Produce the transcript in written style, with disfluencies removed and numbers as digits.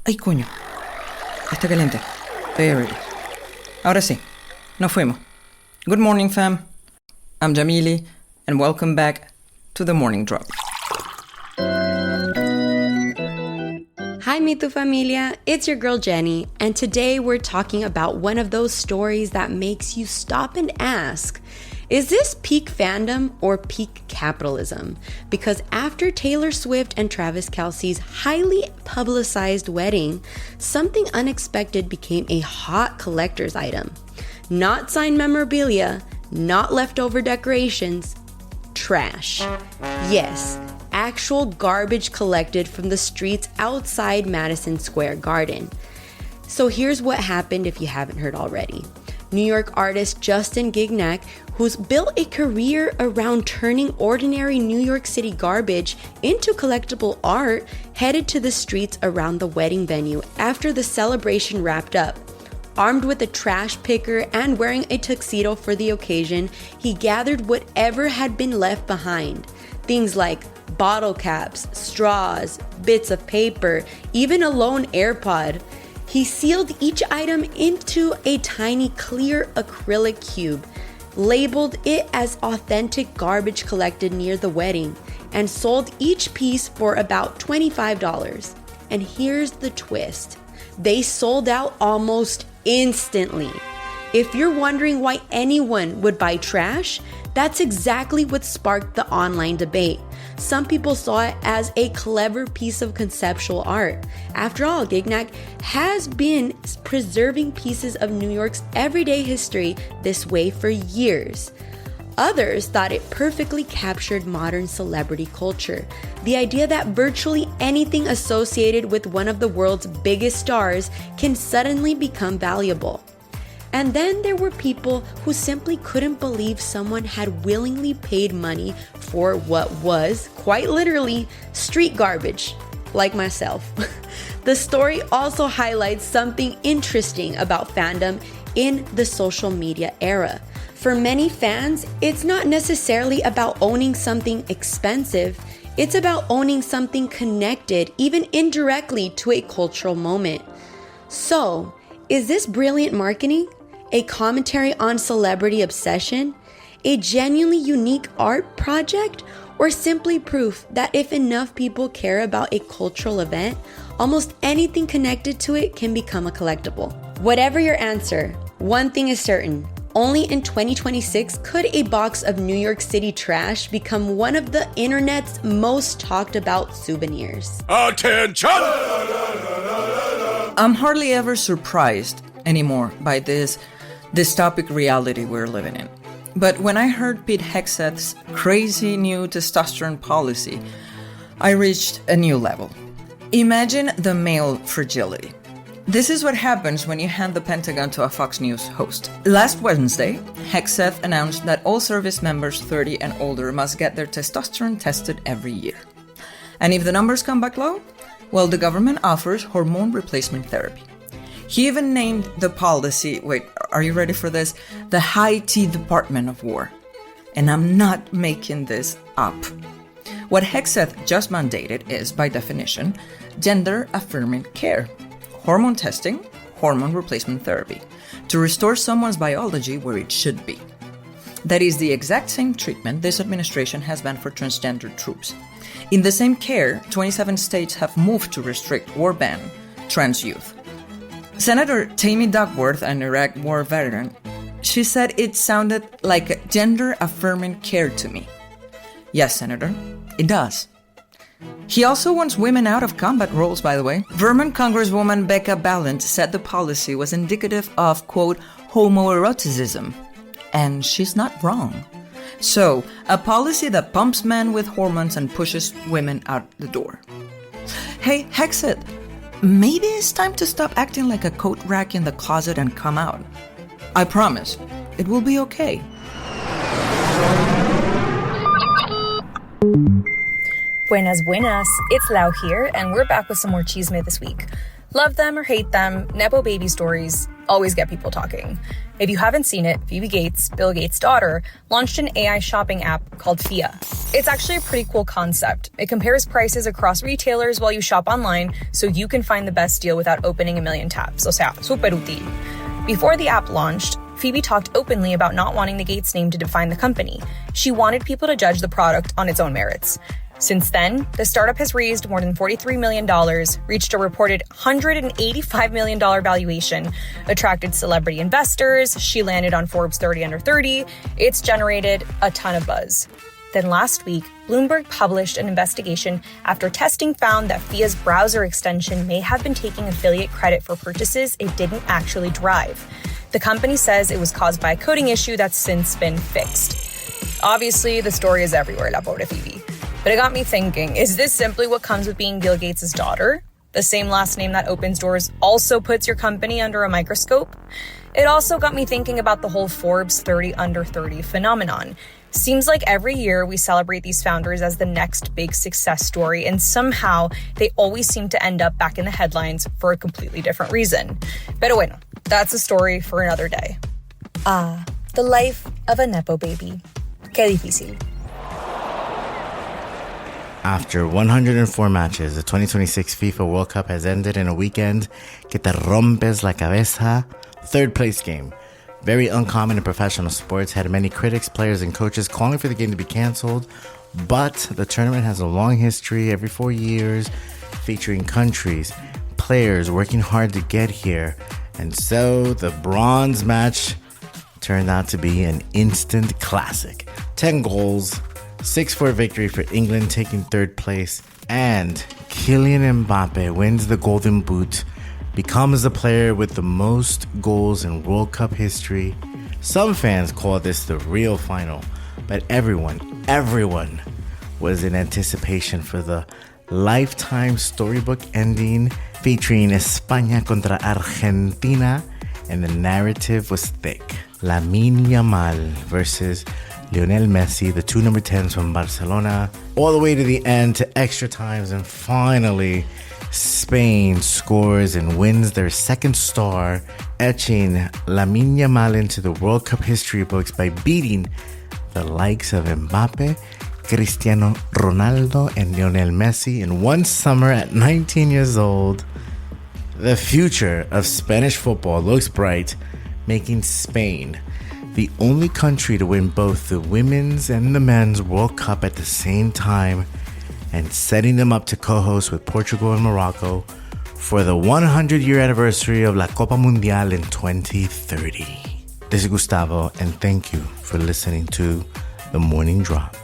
¡Ay, coño! Está caliente. Estoy ready. Ahora sí. Nos fuimos. Good morning, fam. I'm Jamili, and welcome back to The Morning Drop. Hi, Mi Tu Familia. It's your girl, Jenny, and today we're talking about one of those stories that makes you stop and ask, is this peak fandom or peak capitalism? Because after Taylor Swift and Travis Kelce's highly publicized wedding, something unexpected became a hot collector's item. Not signed memorabilia, not leftover decorations, trash. Yes, actual garbage collected from the streets outside Madison Square Garden. So here's what happened if you haven't heard already. New York artist Justin Gignac, who's built a career around turning ordinary New York City garbage into collectible art, headed to the streets around the wedding venue after the celebration wrapped up. Armed with a trash picker and wearing a tuxedo for the occasion, he gathered whatever had been left behind. Things like bottle caps, straws, bits of paper, even a lone AirPod. He sealed each item into a tiny clear acrylic cube, labeled it as authentic garbage collected near the wedding, and sold each piece for about $25. And here's the twist. They sold out almost instantly. If you're wondering why anyone would buy trash, that's exactly what sparked the online debate. Some people saw it as a clever piece of conceptual art. After all, Gignac has been preserving pieces of New York's everyday history this way for years. Others thought it perfectly captured modern celebrity culture. The idea that virtually anything associated with one of the world's biggest stars can suddenly become valuable. And then there were people who simply couldn't believe someone had willingly paid money for what was, quite literally, street garbage, like myself. The story also highlights something interesting about fandom in the social media era. For many fans, it's not necessarily about owning something expensive. It's about owning something connected, even indirectly, to a cultural moment. So, is this brilliant marketing? A commentary on celebrity obsession? A genuinely unique art project? Or simply proof that if enough people care about a cultural event, almost anything connected to it can become a collectible? Whatever your answer, one thing is certain. Only in 2026 could a box of New York City trash become one of the internet's most talked about souvenirs. Attention! I'm hardly ever surprised anymore by this dystopic reality we're living in. But when I heard Pete Hegseth's crazy new testosterone policy, I reached a new level. Imagine the male fragility. This is what happens when you hand the Pentagon to a Fox News host. Last Wednesday, Hegseth announced that all service members 30 and older must get their testosterone tested every year. And if the numbers come back low, well, the government offers hormone replacement therapy. He even named the policy, wait, are you ready for this? The High T Department of War. And I'm not making this up. What Hegseth just mandated is, by definition, gender-affirming care. Hormone testing, hormone replacement therapy, to restore someone's biology where it should be. That is the exact same treatment this administration has banned for transgender troops. In the same care, 27 states have moved to restrict or ban trans youth. Senator Tammy Duckworth, an Iraq war veteran, she said it sounded like gender-affirming care to me. Yes, Senator, it does. He also wants women out of combat roles, by the way. Vermont Congresswoman Becca Balint said the policy was indicative of, quote, homoeroticism. And she's not wrong. So, a policy that pumps men with hormones and pushes women out the door. Hey, Hegseth, maybe it's time to stop acting like a coat rack in the closet and come out. I promise, it will be okay. Buenas, buenas. It's Lau here, and we're back with some more chisme this week. Love them or hate them, nepo baby stories always get people talking. If you haven't seen it, Phoebe Gates, Bill Gates' daughter, launched an AI shopping app called Phia. It's actually a pretty cool concept. It compares prices across retailers while you shop online so you can find the best deal without opening a million tabs. O sea, super útil. Before the app launched, Phoebe talked openly about not wanting the Gates name to define the company. She wanted people to judge the product on its own merits. Since then, the startup has raised more than $43 million, reached a reported $185 million valuation, attracted celebrity investors, she landed on Forbes 30 Under 30, it's generated a ton of buzz. Then last week, Bloomberg published an investigation after testing found that Phia's browser extension may have been taking affiliate credit for purchases it didn't actually drive. The company says it was caused by a coding issue that's since been fixed. Obviously, the story is everywhere, la pobre Phoebe. But it got me thinking, is this simply what comes with being Bill Gates' daughter? The same last name that opens doors also puts your company under a microscope? It also got me thinking about the whole Forbes 30 Under 30 phenomenon. Seems like every year we celebrate these founders as the next big success story, and somehow they always seem to end up back in the headlines for a completely different reason. Pero bueno, that's a story for another day. The life of a nepo baby. Qué difícil. After 104 matches, the 2026 FIFA World Cup has ended in a weekend que te rompes la cabeza. Third place game. Very uncommon in professional sports, had many critics, players, and coaches calling for the game to be canceled. But the tournament has a long history, every 4 years, featuring countries, players working hard to get here. And so the bronze match turned out to be an instant classic. 10 goals, 6-4 victory for England, taking third place. And Kylian Mbappe wins the Golden Boot, becomes the player with the most goals in World Cup history. Some fans call this the real final, but everyone was in anticipation for the lifetime storybook ending featuring España contra Argentina, and the narrative was thick. Lamine Yamal versus Lionel Messi, the two number 10s from Barcelona, all the way to the end to extra times, and finally Spain scores and wins their second star, etching Lamine Yamal into the World Cup history books by beating the likes of Mbappe, Cristiano Ronaldo, and Lionel Messi in one summer at 19 years old. The future of Spanish football looks bright, making Spain the only country to win both the women's and the men's World Cup at the same time, and setting them up to co-host with Portugal and Morocco for the 100-year anniversary of La Copa Mundial in 2030. This is Gustavo, and thank you for listening to The Morning Drop.